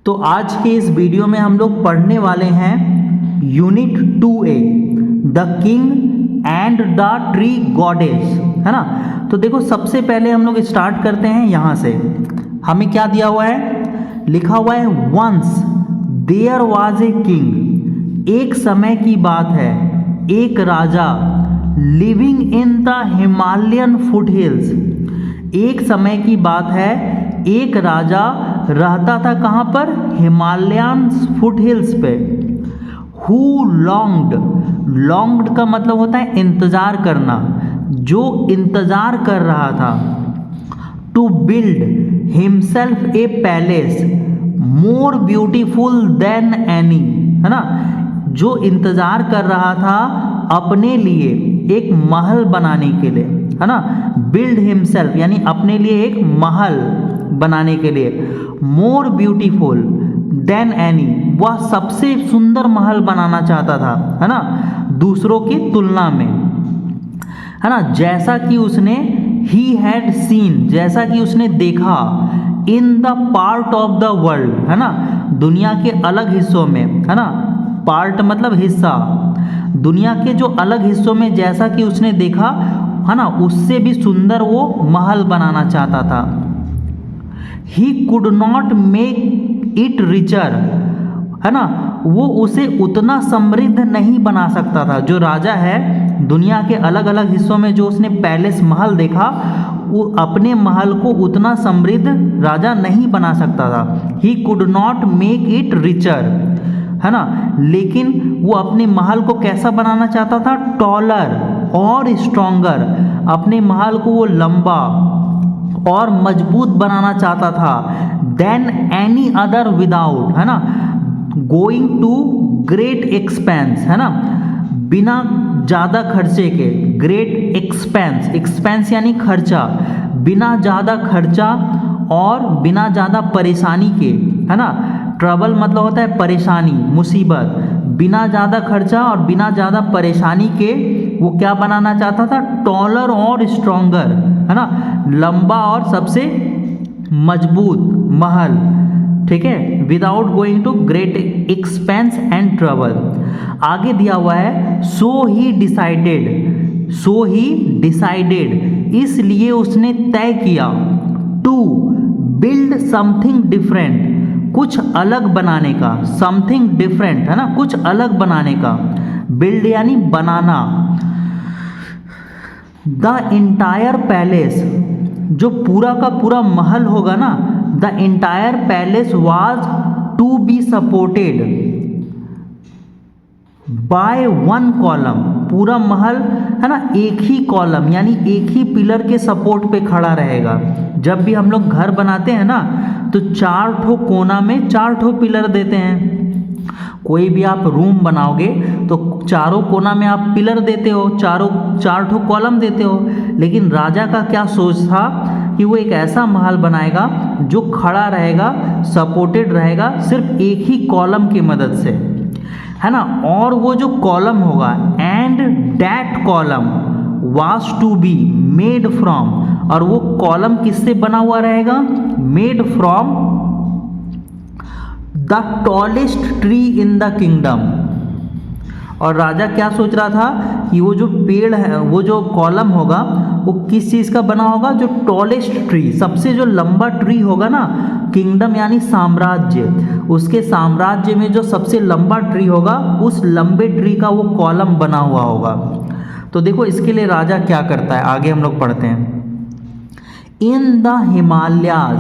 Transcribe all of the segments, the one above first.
तो आज के इस वीडियो में हम लोग पढ़ने वाले हैं unit 2A the king and the tree goddess, है ना। तो देखो सबसे पहले हम लोग स्टार्ट करते हैं यहाँ से। हमें क्या दिया हुआ है, लिखा हुआ है once there was a king, एक समय की बात है, एक राजा, living in the Himalayan foothills, एक समय की बात है, एक राजा रहता था कहाँ पर, हिमालयन फुटहिल्स पे। हु लॉन्ग्ड का मतलब होता है इंतजार करना, जो इंतजार कर रहा था। To build himself a palace more beautiful than any, है ना, जो इंतजार कर रहा था अपने लिए एक महल बनाने के लिए, है ना। बिल्ड हिमसेल्फ यानी अपने लिए एक महल बनाने के लिए, मोर ब्यूटीफुल देन एनी, वह सबसे सुंदर महल बनाना चाहता था, है ना, दूसरों की तुलना में, है ना। जैसा कि उसने ही हैड सीन, जैसा कि उसने देखा, in the part of the world, है ना, दुनिया के अलग हिस्सों में, है ना, पार्ट मतलब हिस्सा, दुनिया के जो अलग हिस्सों में जैसा कि उसने देखा, है ना, उससे भी सुंदर वो महल बनाना चाहता था। He could not make it richer, है ना, वो उसे उतना समृद्ध नहीं बना सकता था। जो राजा है दुनिया के अलग अलग हिस्सों में जो उसने पैलेस महल देखा, वो अपने महल को उतना समृद्ध राजा नहीं बना सकता था। He could not make it richer, है ना, लेकिन वो अपने महल को कैसा बनाना चाहता था, टॉलर और स्ट्रॉन्गर, अपने महल को वो लंबा और मजबूत बनाना चाहता था, देन एनी अदर विदाउट, है ना, गोइंग टू ग्रेट एक्सपेंस, है ना, बिना ज़्यादा खर्चे के, ग्रेट एक्सपेंस, एक्सपेंस यानी खर्चा, बिना ज़्यादा खर्चा और बिना ज़्यादा परेशानी के, है ना, ट्रबल मतलब होता है परेशानी, मुसीबत, बिना ज़्यादा खर्चा और बिना ज़्यादा परेशानी के वो क्या बनाना चाहता था, टॉलर और स्ट्रॉन्गर, है ना, लंबा और सबसे मजबूत महल, ठीक है, without going to great expense and trouble. आगे दिया हुआ है सो ही डिसाइडेड, इसलिए उसने तय किया, टू बिल्ड समथिंग डिफरेंट, कुछ अलग बनाने का, समथिंग डिफरेंट, है ना, कुछ अलग बनाने का, बिल्ड यानी बनाना। द इंटायर पैलेस, जो पूरा का पूरा महल होगा ना, the entire palace was to be supported by one column, पूरा महल, है ना, एक ही कॉलम यानी एक ही पिलर के सपोर्ट पे खड़ा रहेगा। जब भी हम लोग घर बनाते हैं ना तो 4 ठो कोना में 4 ठो पिलर देते हैं। कोई भी आप रूम बनाओगे तो चारों कोना में आप पिलर देते हो, 4 ठो कॉलम देते हो। लेकिन राजा का क्या सोच था कि वो एक ऐसा महल बनाएगा जो खड़ा रहेगा, सपोर्टेड रहेगा सिर्फ एक ही कॉलम की मदद से, है ना। और वो जो कॉलम होगा, and that column was to be made from, और वो कॉलम किससे बना हुआ रहेगा, made from the tallest tree in the kingdom. और राजा क्या सोच रहा था कि वो जो पेड़ है, वो जो कॉलम होगा वो किस चीज़ का बना होगा, जो टॉलेस्ट ट्री, सबसे जो लंबा ट्री होगा ना, किंगडम यानी साम्राज्य, उसके साम्राज्य में जो सबसे लंबा ट्री होगा उस लंबे ट्री का वो कॉलम बना हुआ होगा। तो देखो इसके लिए राजा क्या करता है, आगे हम लोग पढ़ते हैं। In the Himalayas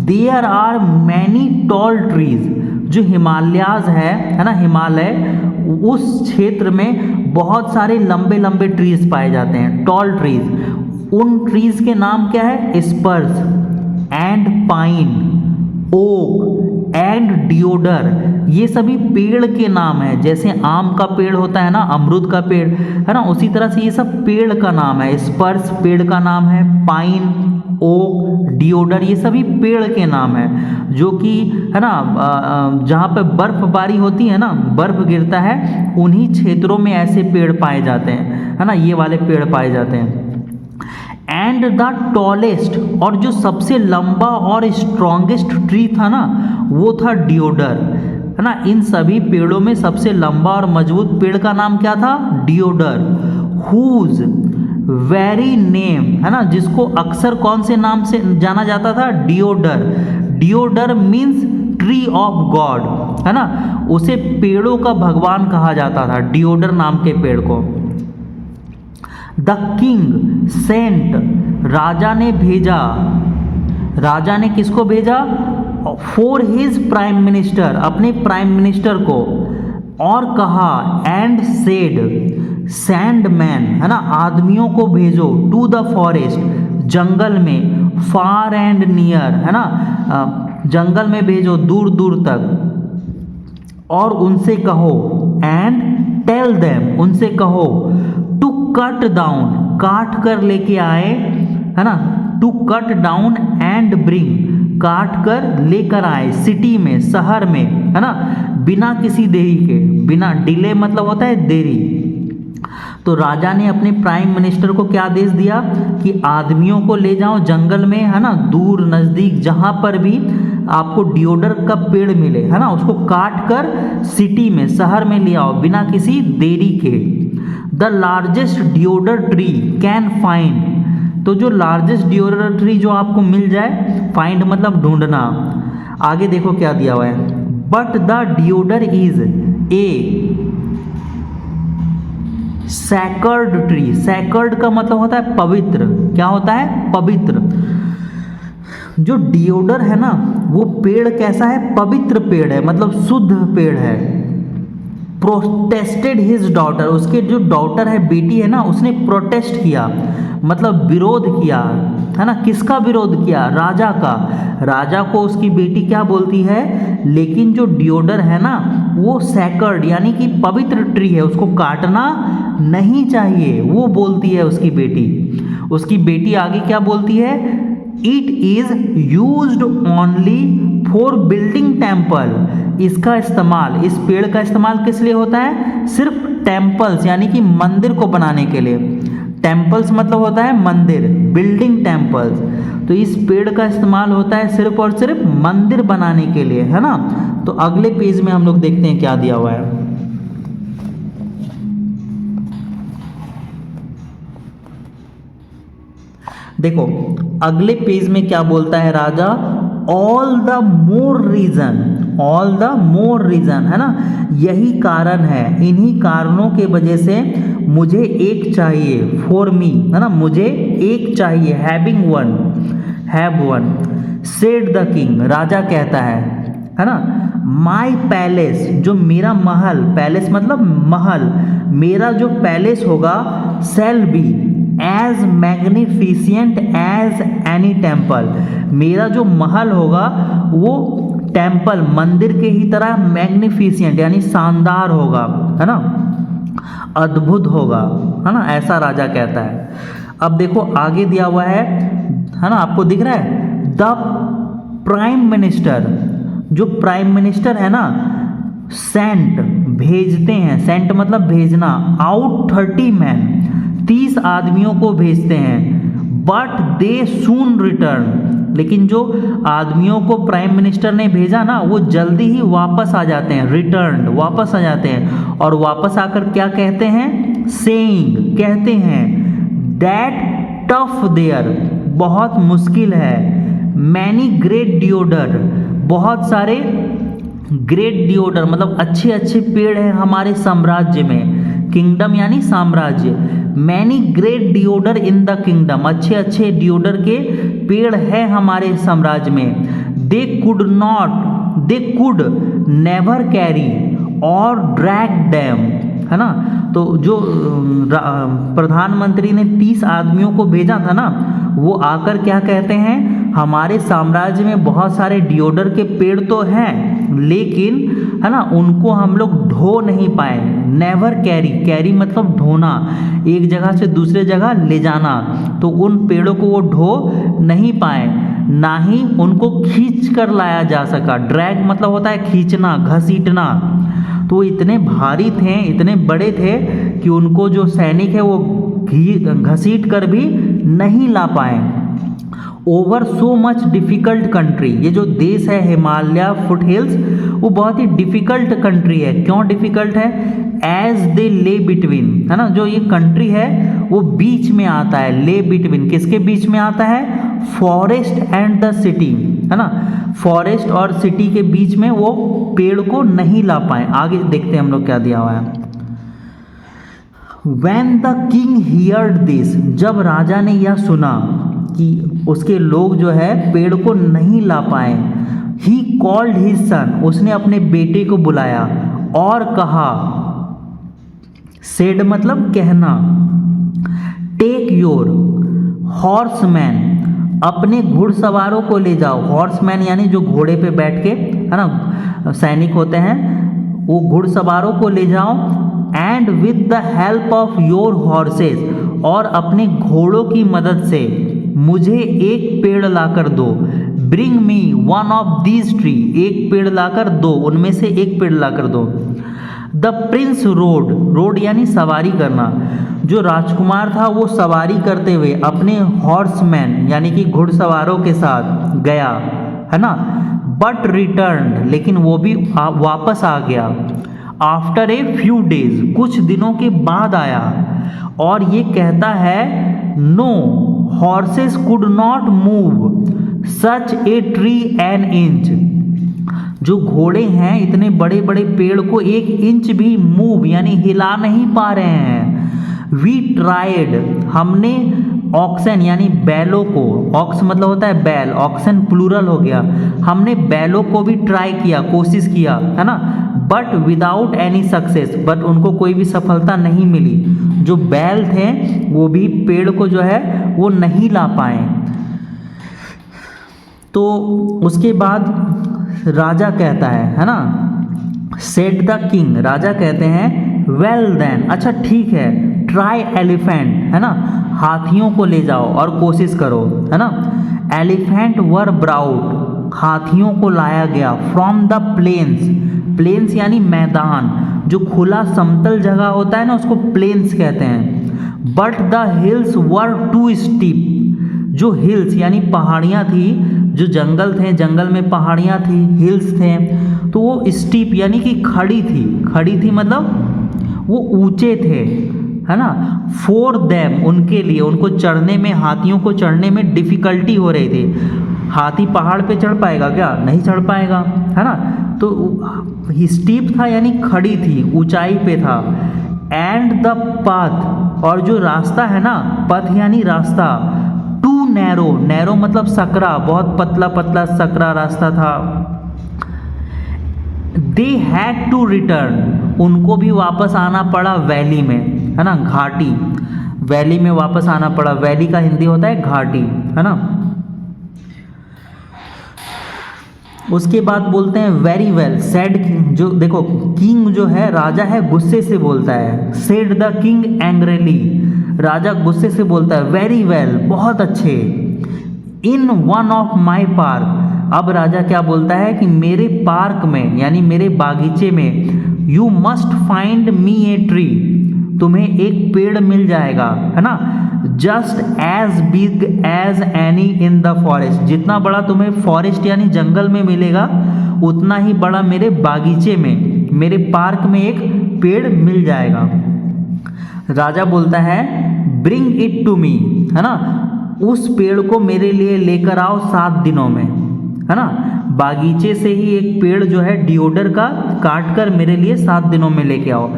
there are many tall trees, जो हिमालयाज है ना, हिमालय, उस क्षेत्र में बहुत सारे लंबे लंबे ट्रीज पाए जाते हैं, टॉल ट्रीज। उन ट्रीज के नाम क्या है, spurs and pine, oak and deodar, ये सभी पेड़ के नाम है। जैसे आम का पेड़ होता है ना, अमरूद का पेड़, है ना, उसी तरह से ये सब पेड़ का नाम है। स्पर्स पेड़ का नाम है, पाइन, ओक, डियोडर, ये सभी पेड़ के नाम है, जो कि, है ना, जहाँ पे बर्फबारी होती है ना, बर्फ गिरता है, उन्हीं क्षेत्रों में ऐसे पेड़ पाए जाते हैं, है ना, ये वाले पेड़ पाए जाते हैं। एंड द टॉलेस्ट, और जो सबसे लंबा और स्ट्रॉन्गेस्ट ट्री था ना वो था डिओडर, है ना। इन सभी पेड़ों में सबसे लंबा और मजबूत पेड़ का नाम क्या था? डिओडर। हुज वेरी नेम, है ना, जिसको अक्सर कौन से नाम से जाना जाता था? डिओडर। डिओडर मीन्स ट्री ऑफ गॉड, है ना, उसे पेड़ों का भगवान कहा जाता था, डिओडर नाम के पेड़ को। द किंग सेंट, राजा ने भेजा, राजा ने किसको भेजा? फॉर हिज प्राइम मिनिस्टर, अपने प्राइम मिनिस्टर को, और कहा एंड सेड, सैंडमैन, है ना, आदमियों को भेजो, टू द फॉरेस्ट, जंगल में, फार एंड नियर, है ना, जंगल में भेजो दूर दूर तक, और उनसे कहो, एंड टेल देम, उनसे कहो, टू कट डाउन, काट कर लेके आए, है ना, to cut down and bring, काट कर लेकर आए, सिटी में, शहर में, है ना, बिना किसी देरी के, बिना डिले मतलब होता है देरी। तो राजा ने अपने प्राइम मिनिस्टर को क्या आदेश दिया कि आदमियों को ले जाओ जंगल में, है ना, दूर नज़दीक जहाँ पर भी आपको डिओडर का पेड़ मिले, है ना, उसको काट कर सिटी में, शहर में ले आओ बिना किसी देरी के। The largest deodar tree can find, तो जो लार्जेस्ट डिओडर ट्री जो आपको मिल जाए, फाइंड मतलब ढूंढना। आगे देखो क्या दिया हुआ है, but the deodar is a sacred tree, sacred का मतलब होता है पवित्र, क्या होता है? पवित्र। जो डिओडर है ना वो पेड़ कैसा है? पवित्र पेड़ है, मतलब शुद्ध पेड़ है। प्रोटेस्टेड हिज डॉटर, उसके जो डॉटर है, बेटी है ना, उसने प्रोटेस्ट किया, मतलब विरोध किया, है ना। किसका विरोध किया? राजा का। राजा को उसकी बेटी क्या बोलती है? लेकिन जो डिओडर है ना वो सैकर्ड यानी कि पवित्र ट्री है, उसको काटना नहीं चाहिए, वो बोलती है उसकी बेटी। उसकी बेटी आगे क्या बोलती है? It is used only for building temple, इसका इस्तेमाल, इस पेड़ का इस्तेमाल किस लिए होता है? सिर्फ टेम्पल्स यानी कि मंदिर को बनाने के लिए। टेम्पल्स मतलब होता है मंदिर, बिल्डिंग टेम्पल्स। तो इस पेड़ का इस्तेमाल होता है सिर्फ और सिर्फ मंदिर बनाने के लिए, है ना। तो अगले पेज में हम लोग देखते हैं क्या दिया हुआ है। देखो अगले पेज में क्या बोलता है राजा? All the more reason, all the more reason, है ना, यही कारण है, इन्हीं कारणों के वजह से मुझे एक चाहिए, फॉर मी, है ना, मुझे एक चाहिए, having one, have one. Said the king, राजा कहता है ना, माई पैलेस, जो मेरा महल, पैलेस मतलब महल, मेरा जो पैलेस होगा, shall be as magnificent as any temple, मेरा जो महल होगा वो टेम्पल, मंदिर के ही तरह मैग्निफिशियंट यानी शानदार होगा, है ना, अद्भुत होगा, है ना, ऐसा राजा कहता है। अब देखो आगे दिया हुआ है ना, आपको दिख रहा है? द प्राइम मिनिस्टर, जो प्राइम मिनिस्टर है ना, सेंट भेजते हैं, सेंट मतलब भेजना, आउट 30 मैन, 30 आदमियों को भेजते हैं, बट दे सून रिटर्न, लेकिन जो आदमियों को प्राइम मिनिस्टर ने भेजा ना वो जल्दी ही वापस आ जाते हैं, रिटर्न, वापस आ जाते हैं, और वापस आकर क्या कहते हैं? सेइंग, कहते हैं, दैट टफ देयर, बहुत मुश्किल है, मैनी ग्रेट डिओडर, बहुत सारे ग्रेट डिओडर मतलब अच्छे अच्छे पेड़ हैं हमारे साम्राज्य में, किंगडम यानी साम्राज्य, many great deodar in the kingdom, अच्छे अच्छे डिओडर के पेड़ हैं हमारे साम्राज्य में। They could not, they could never carry और ड्रैग डैम, है ना। तो जो प्रधानमंत्री ने 30 आदमियों को भेजा था ना, वो आकर क्या कहते हैं? हमारे साम्राज्य में बहुत सारे डिओडर के पेड़ तो हैं, लेकिन, है ना, उनको हम लोग ढो नहीं पाए। नेवर कैरी, कैरी मतलब ढोना, एक जगह से दूसरे जगह ले जाना, तो उन पेड़ों को वो ढो नहीं पाए, ना ही उनको खींच कर लाया जा सका। ड्रैग मतलब होता है खींचना, घसीटना, तो इतने भारी थे, इतने बड़े थे कि उनको जो सैनिक है वो घसीट कर भी नहीं ला पाए। Over so much difficult country, ये जो देश है हिमालय फुट हिल्स, वो बहुत ही डिफ़िकल्ट कंट्री है। क्यों डिफ़िकल्ट है? एज दे ले बिटवीन, है ना, जो ये कंट्री है वो बीच में आता है। ले बिटवीन किसके बीच में आता है? फॉरेस्ट एंड द सिटी, है ना, फॉरेस्ट और सिटी के बीच में वो पेड़ को नहीं ला पाए। आगे देखते हैं हम लोग क्या दिया हुआ है। When the king heard this, जब राजा ने यह सुना कि उसके लोग जो है पेड़ को नहीं ला पाए, he called his son, उसने अपने बेटे को बुलाया और कहा, said मतलब कहना, take your horseman, अपने घुड़सवारों को ले जाओ। हॉर्समैन यानी जो घोड़े पे बैठ के, है ना, सैनिक होते हैं, वो घुड़सवारों को ले जाओ। And with the help of your horses, और अपने घोड़ों की मदद से मुझे एक पेड़ लाकर दो। Bring me one of these tree, एक पेड़ लाकर दो, उनमें से एक पेड़ लाकर दो। द प्रिंस रोड, रोड यानी सवारी करना, जो राजकुमार था वो सवारी करते हुए अपने हॉर्समैन यानी कि घुड़सवारों के साथ गया, है ना। बट रिटर्न, लेकिन वो भी वापस आ गया। आफ्टर ए फ्यू डेज, कुछ दिनों के बाद आया और ये कहता है, no horses could not move such a tree an inch, जो घोड़े हैं इतने बड़े बड़े पेड़ को एक इंच भी मूव यानी हिला नहीं पा रहे हैं। वी ट्राइड, हमने ऑक्सन यानी बैलों को, ऑक्स मतलब होता है बैल, ऑक्सन प्लूरल हो गया, हमने बैलों को भी ट्राई किया, कोशिश किया, है ना। But without any success, but उनको कोई भी सफलता नहीं मिली। जो बैल थे वो भी पेड़ को जो है वो नहीं ला पाए। तो उसके बाद राजा कहता है ना, सेड द किंग, राजा कहते हैं, वेल देन, अच्छा ठीक है, ट्राई एलिफेंट, है ना, हाथियों को ले जाओ और कोशिश करो, है ना। एलिफेंट वर ब्राउट, हाथियों को लाया गया, फ्रॉम द प्लेन्स, प्लेन्स यानी मैदान, जो खुला समतल जगह होता है ना उसको प्लेन्स कहते हैं। But the hills were too steep, जो हिल्स यानी पहाड़ियाँ थी, जो जंगल थे, जंगल में पहाड़ियाँ थी, हिल्स थे, तो वो स्टीप यानी कि खड़ी थी, खड़ी थी मतलब वो ऊंचे थे, है ना। फॉर देम, उनके लिए, उनको चढ़ने में, हाथियों को चढ़ने में डिफ़िकल्टी हो रही थी। हाथी पहाड़ पे चढ़ पाएगा क्या? नहीं चढ़ पाएगा, है ना। तो स्टीप था यानी खड़ी थी, ऊंचाई पे था। एंड द पाथ, और जो रास्ता है ना, पथ यानी रास्ता, टू नैरो, नैरो मतलब सकरा, बहुत पतला पतला सकरा रास्ता था। दे हैड टू रिटर्न, उनको भी वापस आना पड़ा वैली में, है ना, घाटी, वैली में वापस आना पड़ा। वैली का हिंदी होता है घाटी, है ना। उसके बाद बोलते हैं वेरी वेल सेड, जो देखो किंग जो है, राजा है, गुस्से से बोलता है। सेड द किंग एंग्रीली, राजा गुस्से से बोलता है, वेरी वेल, बहुत अच्छे। In one of my park, अब राजा क्या बोलता है कि मेरे पार्क में यानी मेरे बागीचे में, you must find me a tree, तुम्हें एक पेड़ मिल जाएगा, है ना। Just as big as any in the forest, जितना बड़ा तुम्हें फॉरेस्ट यानी जंगल में मिलेगा उतना ही बड़ा मेरे बागीचे में, मेरे पार्क में एक पेड़ मिल जाएगा। राजा बोलता है, ब्रिंग इट टू मी, है ना, उस पेड़ को मेरे लिए लेकर आओ 7 दिनों में, है ना। बागीचे से ही एक पेड़ जो है डिओडर का काट कर मेरे लिए 7 दिनों में लेके आओ।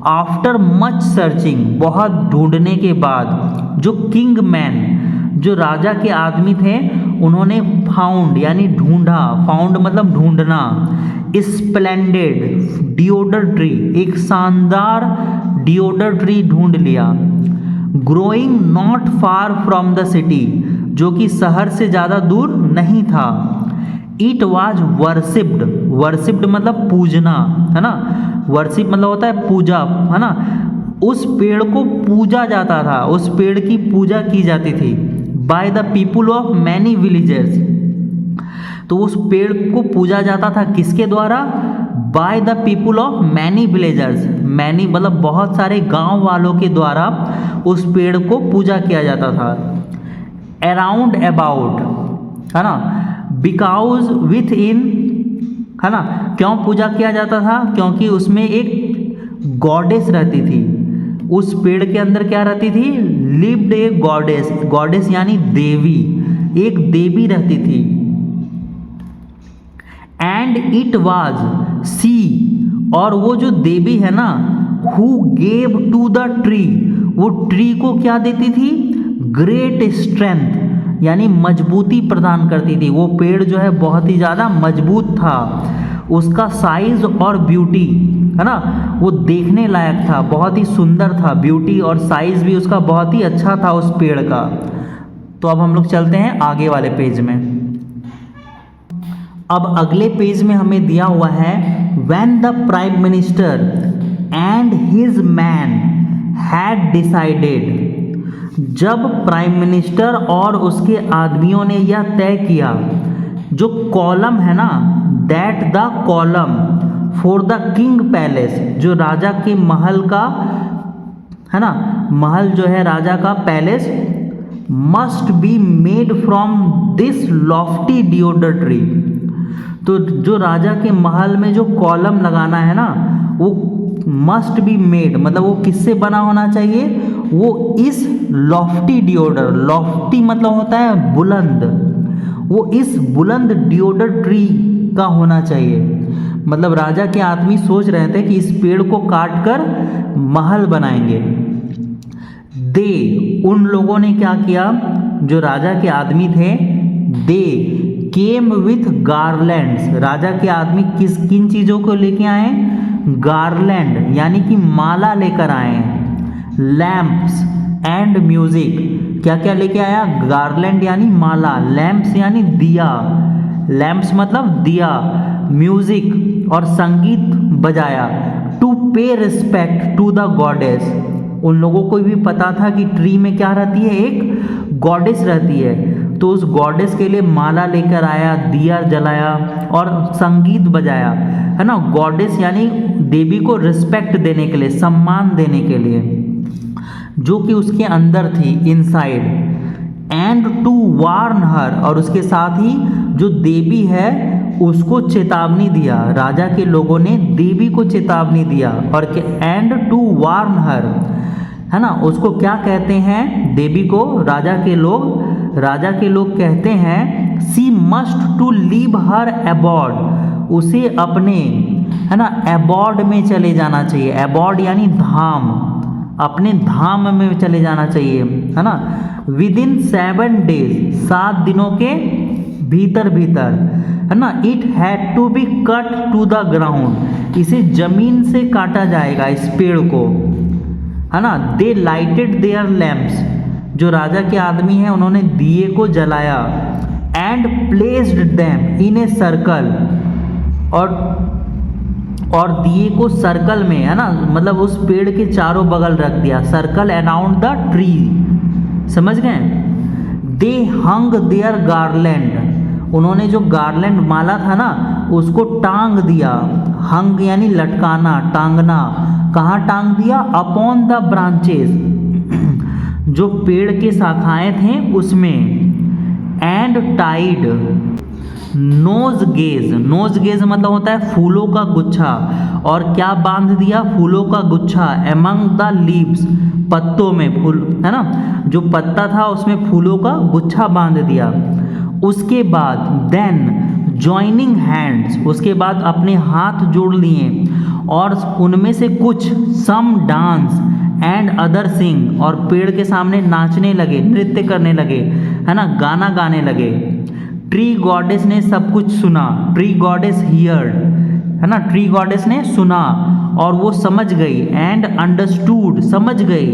आफ्टर मच सर्चिंग, बहुत ढूंढने के बाद, जो किंग मैन, जो राजा के आदमी थे, उन्होंने फाउंड यानी ढूंढा, फाउंड मतलब ढूंढना, स्प्लेंडेड डिओडर ट्री, एक शानदार डिओडर ट्री ढूंढ लिया। Growing not far from the city, जो कि शहर से ज़्यादा दूर नहीं था। इट वॉज वर्शिप्ड, वर्शिप्ड मतलब पूजना, है ना, वर्शिप मतलब होता है पूजा, है ना। उस पेड़ को पूजा जाता था, उस पेड़ की पूजा की जाती थी bye the people of many villages, तो उस पेड़ को पूजा जाता था किसके द्वारा? Bye the people of many villagers, many मतलब बहुत सारे गांव वालों के द्वारा उस पेड़ को पूजा किया जाता था। अराउंड अबाउट, है ना, बिकॉज विथ इन, है ना, क्यों पूजा किया जाता था? क्योंकि उसमें एक गॉडेस रहती थी। उस पेड़ के अंदर क्या रहती थी? लिव्ड ए गॉडेस, गॉडेस यानी देवी, एक देवी रहती थी। एंड इट वाज सी, और वो जो देवी है ना, who gave to the tree, वो ट्री को क्या देती थी? ग्रेट स्ट्रेंथ, यानी मजबूती प्रदान करती थी। वो पेड़ जो है बहुत ही ज़्यादा मजबूत था, उसका साइज और ब्यूटी, है ना, वो देखने लायक था, बहुत ही सुंदर था, ब्यूटी और साइज भी उसका बहुत ही अच्छा था उस पेड़ का। तो अब हम लोग चलते हैं आगे वाले पेज में। अब अगले पेज में हमें दिया हुआ है when the prime minister and his man had decided, जब प्राइम मिनिस्टर और उसके आदमियों ने यह तय किया, जो कॉलम है ना, that the column for the king palace, जो राजा के महल का, है ना, महल जो है राजा का palace, must be made from this lofty deodar tree. तो जो राजा के महल में जो कॉलम लगाना है ना, वो मस्ट बी मेड, मतलब वो किससे बना होना चाहिए? वो इस लॉफ्टी डिओडर, लॉफ्टी मतलब होता है बुलंद, वो इस बुलंद डिओडर ट्री का होना चाहिए। मतलब राजा के आदमी सोच रहे थे कि इस पेड़ को काट कर महल बनाएंगे। दे, उन लोगों ने क्या किया? जो राजा के आदमी थे, दे केम विथ गार्लैंड्स, राजा के आदमी किन चीज़ों को लेके आए? गार्लैंड यानी कि माला लेकर आए। लैम्प्स एंड म्यूजिक, क्या क्या लेके आया? गार्लैंड यानी माला, लैम्प्स यानी दिया, लैम्प्स मतलब दिया, म्यूजिक और संगीत बजाया। टू पे रिस्पेक्ट टू द गॉडेस, उन लोगों को भी पता था कि ट्री में क्या रहती है? एक गॉडेस रहती है, तो उस गॉडेस के लिए माला लेकर आया, दिया जलाया और संगीत बजाया, है ना। गॉडेस यानी देवी को रिस्पेक्ट देने के लिए, सम्मान देने के लिए, जो कि उसके अंदर थी, इनसाइड। एंड टू वार्न हर, और उसके साथ ही जो देवी है उसको चेतावनी दिया, राजा के लोगों ने देवी को चेतावनी दिया। और एंड टू वार्न हर, है ना, उसको क्या कहते हैं? देवी को राजा के लोग कहते हैं सी मस्ट टू लीव हर अबॉर्ड, उसे अपने, है ना, अबॉर्ड में चले जाना चाहिए। अबॉर्ड यानी धाम, अपने धाम में चले जाना चाहिए, है ना। विद इन 7 डेज, 7 दिनों के भीतर, है ना। It had to be cut to the ground, इसे जमीन से काटा जाएगा, इस पेड़ को, है ना। दे लाइटेड देयर लैम्प्स, जो राजा के आदमी हैं उन्होंने दिए को जलाया। And placed them in a circle, और दिए को सर्कल में, है ना, मतलब उस पेड़ के चारों बगल रख दिया, सर्कल अराउंड द ट्री, समझ गए। दे हंग देयर गार्लैंड, उन्होंने जो गार्लैंड माला था ना उसको टांग दिया। हंग यानी लटकाना, टांगना, कहाँ टांग दिया? अपॉन द ब्रांचेस, जो पेड़ के शाखाएं थे उसमें। And tied nosegays, nosegays मतलब होता है फूलों का गुच्छा, और क्या बांध दिया? फूलों का गुच्छा एमंग द लीव्स, पत्तों में, फूल, है ना, जो पत्ता था उसमें फूलों का गुच्छा बांध दिया। उसके बाद देन जॉइनिंग हैंड्स, उसके बाद अपने हाथ जोड़ लिए, और उनमें से कुछ सम डांस एंड अदर सिंग, और पेड़ के सामने नाचने लगे, नृत्य करने लगे, है ना, गाना गाने लगे। ट्री गॉडेस ने सब कुछ सुना, ट्री गॉडेस हियर्ड, है ना, ट्री गॉडेस ने सुना और वो समझ गई। एंड अंडरस्टूड, समझ गई।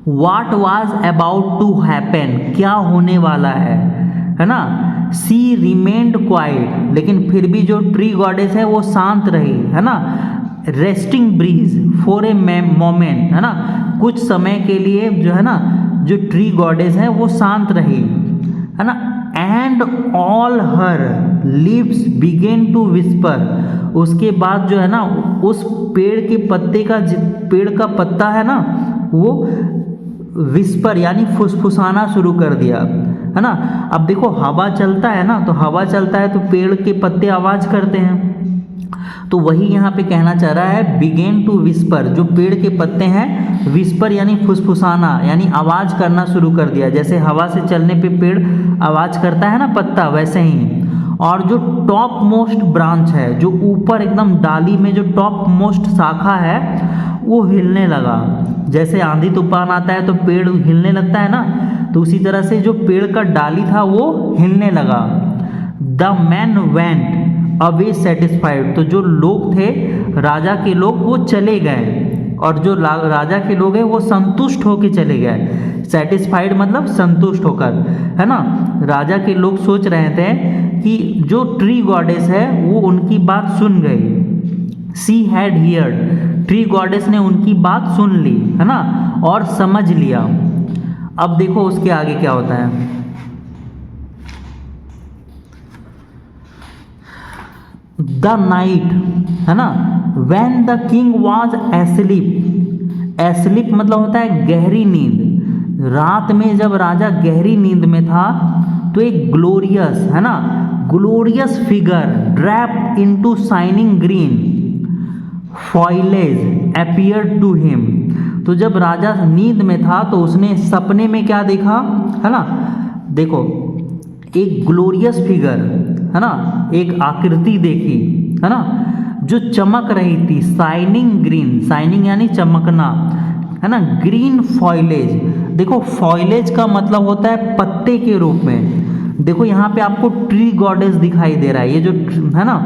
What was about to happen, क्या होने वाला है ना। सी रिमेन्ड क्वाइट, लेकिन फिर भी जो ट्री गॉडेस है वो शांत रही, है ना। Resting breeze for a moment, है ना, कुछ समय के लिए जो है ना, जो ट्री गॉडेस है वो शांत रही, है ना। And all her leaves began to whisper, उसके बाद जो है ना उस पेड़ के पत्ते का, पेड़ का पत्ता है ना वो विस्पर यानी फुसफुसाना शुरू कर दिया, है ना। अब देखो हवा चलता है ना, तो हवा चलता है तो पेड़ के पत्ते आवाज़ करते हैं, तो वही यहाँ पे कहना चाह रहा है बिगेन टू विस्पर, जो पेड़ के पत्ते हैं विस्पर यानी फुसफुसाना यानी आवाज़ करना शुरू कर दिया। जैसे हवा से चलने पे पेड़ आवाज़ करता है ना पत्ता, वैसे ही। और जो टॉप मोस्ट ब्रांच है, जो ऊपर एकदम डाली में जो टॉप मोस्ट शाखा है वो हिलने लगा। जैसे आंधी तूफान आता है तो पेड़ हिलने लगता है ना, तो उसी तरह से जो पेड़ का डाली था वो हिलने लगा। The man went away satisfied, तो जो लोग थे राजा के लोग वो चले गए, और जो राजा के लोग हैं वो संतुष्ट होकर चले गए। सेटिस्फाइड मतलब संतुष्ट होकर, है ना। राजा के लोग सोच रहे थे कि जो ट्री गॉडेस है वो उनकी बात सुन गई। She had heard, tree goddess ने उनकी बात सुन ली, है ना, और समझ लिया। अब देखो उसके आगे क्या होता है। द नाइट, है ना, when the king was asleep, asleep मतलब होता है गहरी नींद। रात में जब राजा गहरी नींद में था तो एक ग्लोरियस, है ना, glorious figure draped into shining green foliage appeared to him. तो जब राजा नींद में था तो उसने सपने में क्या देखा, है ना, देखो एक ग्लोरियस फिगर, है ना, एक आकृति देखी, है ना, जो चमक रही थी। शाइनिंग ग्रीन, शाइनिंग यानी चमकना, है ना, ग्रीन फॉइलेज। देखो फॉइलेज का मतलब होता है पत्ते के रूप में। देखो यहाँ पे आपको ट्री गॉडेस दिखाई दे रहा है, ये जो है ना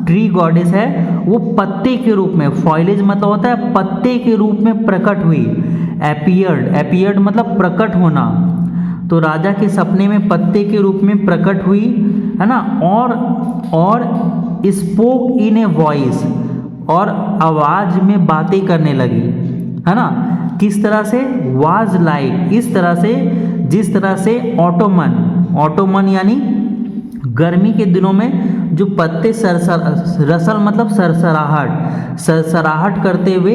ट्री गॉडेस है वो पत्ते के रूप में, फॉइलेज मतलब होता है पत्ते के रूप में प्रकट हुई। एपियर्ड, एपियर्ड मतलब प्रकट होना। तो राजा के सपने में पत्ते के रूप में प्रकट हुई, है ना, और स्पोक इन ए वॉइस, और आवाज में बातें करने लगी, है ना। किस तरह से, वाज लाइक, इस तरह से जिस तरह से ऑटोमन, ऑटोमन यानी गर्मी के दिनों में जो पत्ते रसल मतलब सरसराहट, सरसराहट करते हुए,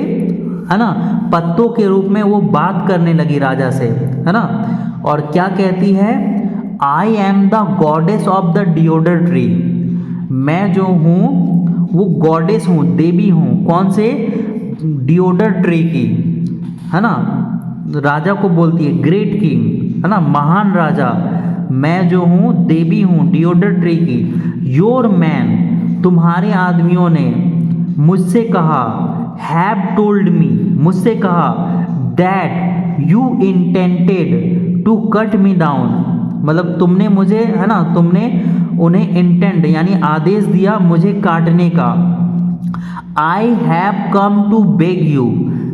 है ना, पत्तों के रूप में वो बात करने लगी राजा से, है ना। और क्या कहती है, I am the goddess of the deodar tree, मैं जो हूँ वो गॉडेस हूँ, देवी हूँ, कौन से, डिओडर ट्री की, है ना। राजा को बोलती है ग्रेट किंग, है ना, महान राजा, मैं जो हूँ देवी हूँ डिओडर ट्री की। योर मैन, तुम्हारे आदमियों ने मुझसे कहा, हैव टोल्ड मी, मुझसे कहा, that you intended to cut me down, मतलब तुमने मुझे, है ना, तुमने उन्हें इंटेंट यानी आदेश दिया मुझे काटने का। I have come to beg you,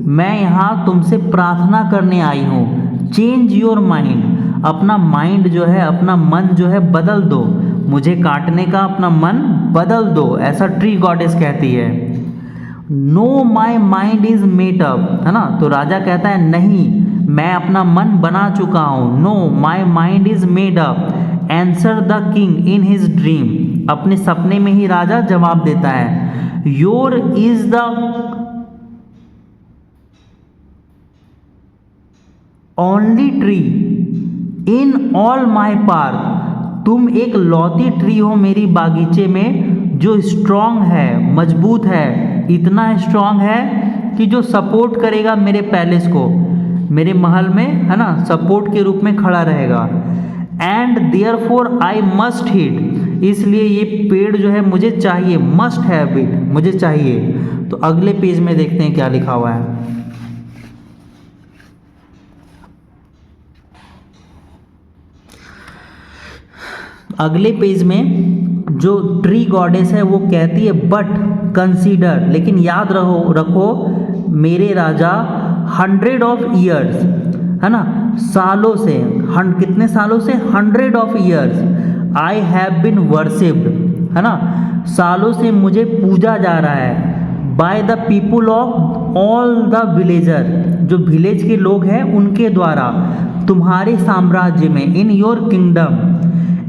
मैं यहाँ तुमसे प्रार्थना करने आई हूँ। चेंज योर माइंड, अपना माइंड जो है, अपना मन जो है बदल दो, मुझे काटने का अपना मन बदल दो, ऐसा ट्री गॉडेस कहती है। Know my mind is made up, है ना, तो राजा कहता है नहीं, मैं अपना मन बना चुका हूँ। Know my mind is made up, answer the king in his dream, अपने सपने में ही राजा जवाब देता है। Your is the only tree in all my park, तुम एक लौती ट्री हो मेरी बागीचे में जो स्ट्रांग है, मजबूत है, इतना स्ट्रांग है कि जो सपोर्ट करेगा मेरे पैलेस को, मेरे महल में, है ना, सपोर्ट के रूप में खड़ा रहेगा। And therefore I must hit, इसलिए ये पेड़ जो है मुझे चाहिए, मस्ट हैव इट, मुझे चाहिए। तो अगले पेज में देखते हैं क्या लिखा हुआ है। अगले पेज में जो ट्री गॉडेस है वो कहती है बट कंसीडर, लेकिन याद रखो मेरे राजा 100 ऑफ ईयर्स, है ना, सालों से, कितने सालों से, 100 of years I have been worshipped, है ना, सालों से मुझे पूजा जा रहा है। By the people of all the villager, जो विलेज के लोग हैं उनके द्वारा, तुम्हारे साम्राज्य में, in your kingdom.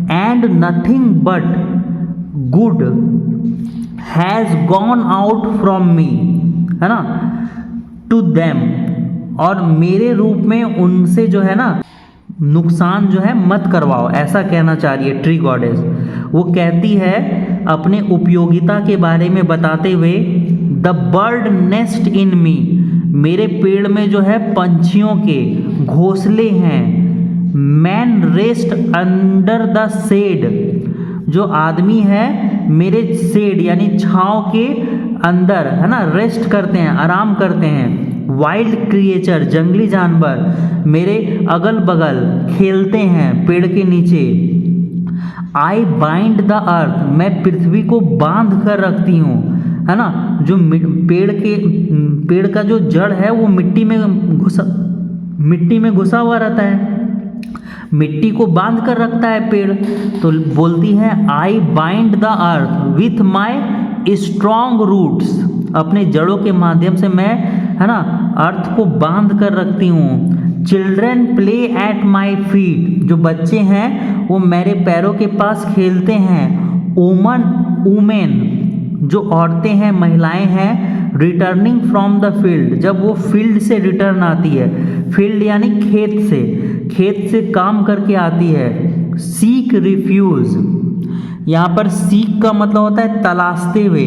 And nothing but good has gone out from me, है ना, टू देम, और मेरे रूप में उनसे जो है ना नुकसान जो है मत करवाओ, ऐसा कहना चाह रही है ट्री गॉडेस। वो कहती है अपने उपयोगिता के बारे में बताते हुए, the bird nest in me, मेरे पेड़ में जो है पंछियों के घोंसले हैं। Man rest under the shade, जो आदमी है मेरे शेड यानी छांव के अंदर है ना रेस्ट करते हैं, आराम करते हैं। वाइल्ड क्रिएचर, जंगली जानवर मेरे अगल बगल खेलते हैं पेड़ के नीचे। आई बाइंड द अर्थ, मैं पृथ्वी को बांध कर रखती हूँ, है ना। जो पेड़ का जो जड़ है वो मिट्टी में घुसा हुआ रहता है, मिट्टी को बांध कर रखता है पेड़। तो बोलती है I bind the earth with my strong roots, अपने जड़ों के माध्यम से मैं है ना अर्थ को बांध कर रखती हूँ। Children play at my feet, जो बच्चे हैं वो मेरे पैरों के पास खेलते हैं। वुमेन, जो औरतें हैं महिलाएं हैं, रिटर्निंग फ्रॉम द फील्ड, जब वो फील्ड से रिटर्न आती है, फील्ड यानी खेत से काम करके आती है। सीक रिफ्यूज, यहाँ पर सीक का मतलब होता है तलाशते हुए,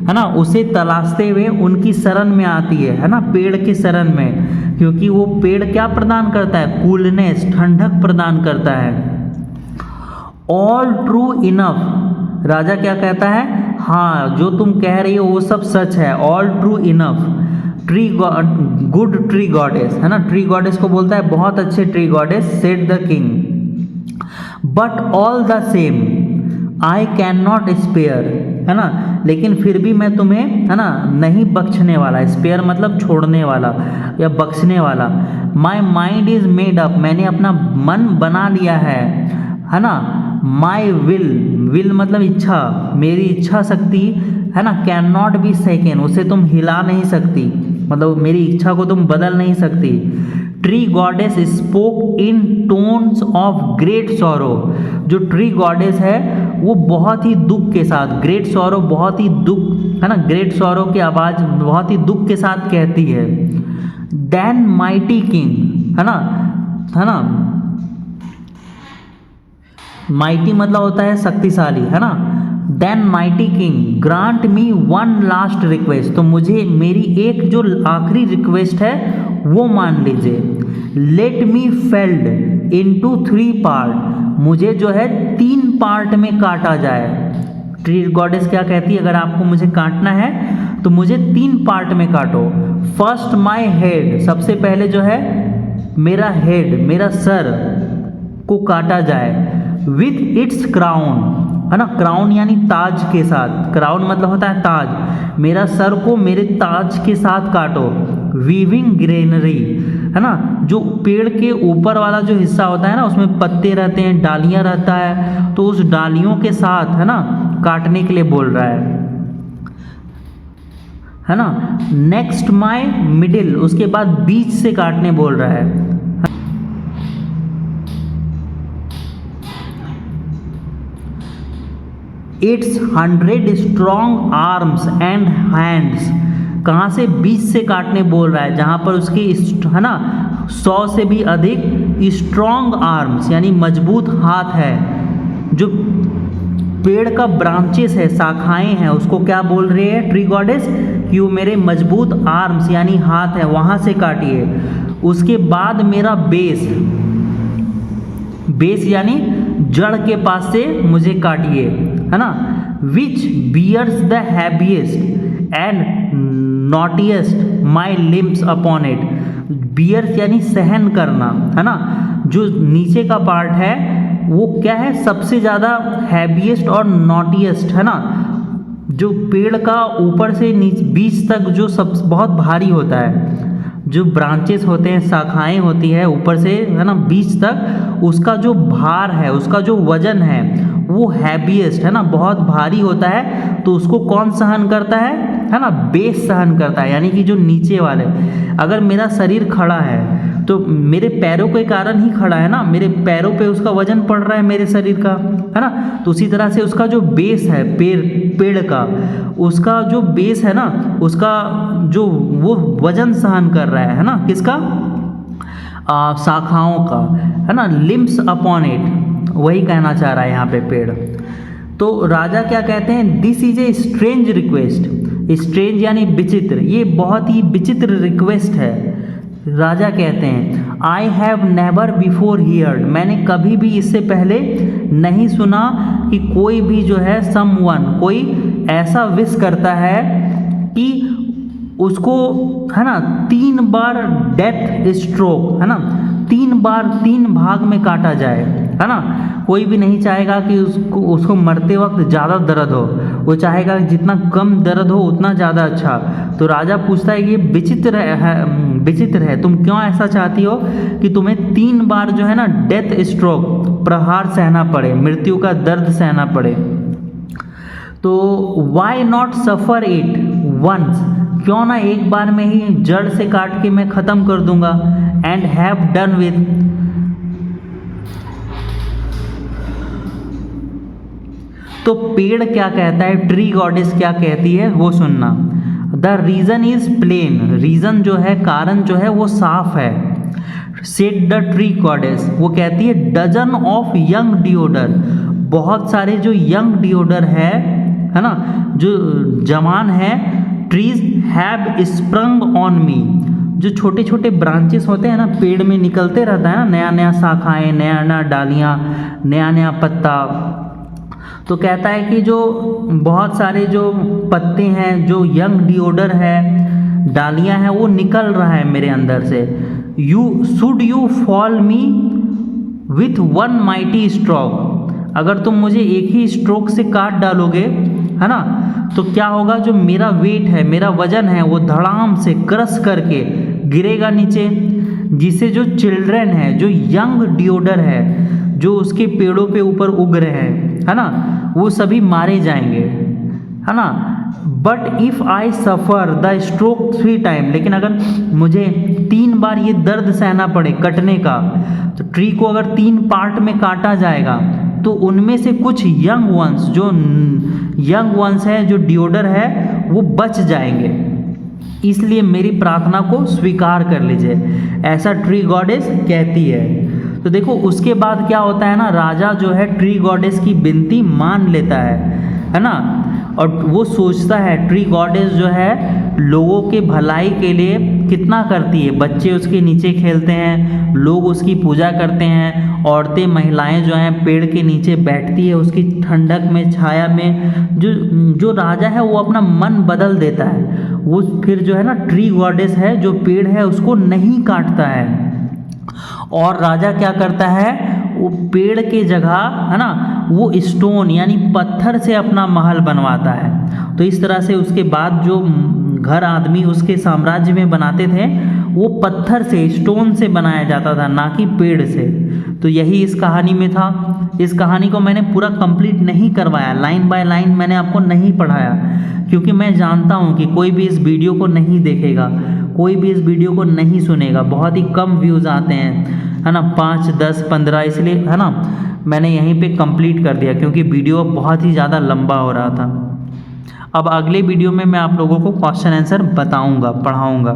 है ना, उसे तलाशते हुए उनकी शरण में आती है ना, पेड़ के शरण में, क्योंकि वो पेड़ क्या प्रदान करता है, कूलनेस, ठंडक प्रदान करता है। ऑल ट्रू इनफ, राजा क्या कहता है, हाँ जो तुम कह रही हो वो सब सच है, all true enough. Good tree goddess, है ना, ट्री गॉडेस को बोलता है बहुत अच्छे tree goddess, said the king. But all the same I can not spare, है ना, लेकिन फिर भी मैं तुम्हें है ना नहीं बख्शने वाला। स्पेयर मतलब छोड़ने वाला या बख्शने वाला। My mind is made up, मैंने अपना मन बना लिया है ना। माई विल मतलब इच्छा, मेरी इच्छा शक्ति है ना, कैन नॉट बी सेकंड, उसे तुम हिला नहीं सकती, मतलब मेरी इच्छा को तुम बदल नहीं सकती। Tree goddess spoke in tones of great sorrow, जो ट्री गॉडेस है वो बहुत ही दुख के साथ, ग्रेट सॉरो बहुत ही दुख, है ना, ग्रेट सॉरो की आवाज़ बहुत ही दुख के साथ कहती है। देन माइटी किंग, है ना, माइटी मतलब होता है शक्तिशाली, है ना। Then mighty king grant me one last request, तो मुझे मेरी एक जो आखिरी रिक्वेस्ट है वो मान लीजिए। Let me failed into 3 part, मुझे जो है 3 पार्ट में काटा जाए। ट्री गॉडेस क्या कहती है, अगर आपको मुझे काटना है तो मुझे 3 पार्ट में काटो। फर्स्ट माई हेड, सबसे पहले जो है मेरा हेड, मेरा सर को काटा जाए। विथ इट्स क्राउन, है ना, क्राउन यानी ताज के साथ, क्राउन मतलब होता है ताज, मेरा सर को मेरे ताज के साथ काटो। वीविंग ग्रेनरी, है ना, जो पेड़ के ऊपर वाला जो हिस्सा होता है ना, उसमें पत्ते रहते हैं, डालियाँ रहता है, तो उस डालियों के साथ है ना काटने के लिए बोल रहा है ना। नेक्स्ट माई मिडिल, उसके बाद बीच से काटने बोल रहा है। It's 100 strong arms and hands, कहाँ से बीच से काटने बोल रहा है, जहाँ पर उसकी है ना 100 से भी अधिक स्ट्रॉन्ग आर्म्स यानी मजबूत हाथ है। जो पेड़ का ब्रांचेस है, शाखाएं हैं, उसको क्या बोल रही है ट्री गॉडेस, कि वो मेरे मजबूत आर्म्स यानी हाथ है वहाँ से काटिए। उसके बाद मेरा बेस यानी जड़ के पास से मुझे काटिए, है ना। Which bears the heaviest and knottiest my limbs upon it, bears यानी सहन करना, है ना, जो नीचे का पार्ट है वो क्या है, सबसे ज़्यादा हैवीएस्ट और नॉटिएस्ट, है ना, जो पेड़ का ऊपर से बीच तक जो सब बहुत भारी होता है, जो ब्रांचेस होते हैं, शाखाएं होती है ऊपर से है ना बीच तक, उसका जो भार है, उसका जो वजन है वो हैवीएस्ट, है ना, बहुत भारी होता है। तो उसको कौन सहन करता है ना, बेस सहन करता है, यानी कि जो नीचे वाले। अगर मेरा शरीर खड़ा है तो मेरे पैरों के कारण ही खड़ा है ना, मेरे पैरों पे उसका वजन पड़ रहा है मेरे शरीर का, है ना। तो उसी तरह से उसका जो बेस है पेड़ का, उसका जो बेस है ना, उसका जो वो वजन सहन कर रहा है ना, किसका, शाखाओं का, है ना, लिम्स अपॉन इट, वही कहना चाह रहा है यहाँ पे पेड़। तो राजा क्या कहते हैं, this is a strange request, strange यानी विचित्र, ये बहुत ही विचित्र रिक्वेस्ट है। राजा कहते हैं I have never before heard, मैंने कभी भी इससे पहले नहीं सुना कि कोई भी जो है समवन, कोई ऐसा विश करता है कि उसको, है ना, 3 बार डेथ स्ट्रोक, है ना, 3 बार 3 भाग में काटा जाए, है ना। कोई भी नहीं चाहेगा कि उसको मरते वक्त ज़्यादा दर्द हो, वो चाहेगा कि जितना कम दर्द हो उतना ज़्यादा अच्छा। तो राजा पूछता है कि ये विचित्र है, तुम क्यों ऐसा चाहती हो कि तुम्हें 3 बार जो है ना डेथ स्ट्रोक, प्रहार सहना पड़े, मृत्यु का दर्द सहना पड़े। तो why not suffer it once, क्यों ना एक बार में ही जड़ से काट के मैं ख़त्म कर दूंगा, एंड हैव डन विथ। तो पेड़ क्या कहता है, ट्री गॉडेस क्या कहती है, वो सुनना। The reason is plain, reason जो है, कारण जो है वो साफ है। सेड द ट्री गॉडेस, वो कहती है डजन ऑफ यंग डिओडर, बहुत सारे जो यंग डिओडर है ना, जो जवान है, trees have sprung on me, जो छोटे छोटे ब्रांचेस होते हैं ना, पेड़ में निकलते रहता है ना, नया नया शाखाएं, नया नया डालियाँ, नया नया पत्ता। तो कहता है कि जो बहुत सारे जो पत्ते हैं, जो यंग डिओडर है, डालियाँ हैं, वो निकल रहा है मेरे अंदर से। You fall me with one mighty stroke, अगर तुम मुझे एक ही स्ट्रोक से काट डालोगे, है ना, तो क्या होगा, जो मेरा वेट है, मेरा वजन है, वो धड़ाम से क्रश करके गिरेगा नीचे, जिससे जो चिल्ड्रन है, जो यंग डिओडर है, जो उसके पेड़ों पे ऊपर उग रहे हैं, है ना, वो सभी मारे जाएंगे, है ना। But if I suffer the stroke 3 time, लेकिन अगर मुझे 3 बार ये दर्द सहना पड़े कटने का, तो ट्री को अगर 3 पार्ट में काटा जाएगा, तो उनमें से कुछ यंग वंस, जो यंग वंस है, जो डिओडर है, वो बच जाएंगे, इसलिए मेरी प्रार्थना को स्वीकार कर लीजिए, ऐसा ट्री गॉडेस कहती है। तो देखो उसके बाद क्या होता है ना, राजा जो है ट्री गॉडेस की विनती मान लेता है ना, और वो सोचता है, ट्री गॉडेस जो है लोगों के भलाई के लिए कितना करती है, बच्चे उसके नीचे खेलते हैं, लोग उसकी पूजा करते हैं, औरतें महिलाएं जो हैं पेड़ के नीचे बैठती है, उसकी ठंडक में, छाया में। जो राजा है वो अपना मन बदल देता है, वो फिर जो है ना ट्री गॉडेस है, जो पेड़ है, उसको नहीं काटता है, और राजा क्या करता है, वो पेड़ के जगह, है ना, वो स्टोन यानी पत्थर से अपना महल बनवाता है। तो इस तरह से उसके बाद जो घर आदमी उसके साम्राज्य में बनाते थे, वो पत्थर से, स्टोन से बनाया जाता था, ना कि पेड़ से। तो यही इस कहानी में था। इस कहानी को मैंने पूरा कंप्लीट नहीं करवाया, लाइन बाय लाइन मैंने आपको नहीं पढ़ाया, क्योंकि मैं जानता हूँ कि कोई भी इस वीडियो को नहीं देखेगा, कोई भी इस वीडियो को नहीं सुनेगा, बहुत ही कम व्यूज़ आते हैं, है ना, 5, 10, 15, इसलिए, है ना, मैंने यहीं पे कंप्लीट कर दिया, क्योंकि वीडियो बहुत ही ज़्यादा लंबा हो रहा था। अब अगले वीडियो में मैं आप लोगों को क्वेश्चन आंसर बताऊंगा, पढ़ाऊंगा।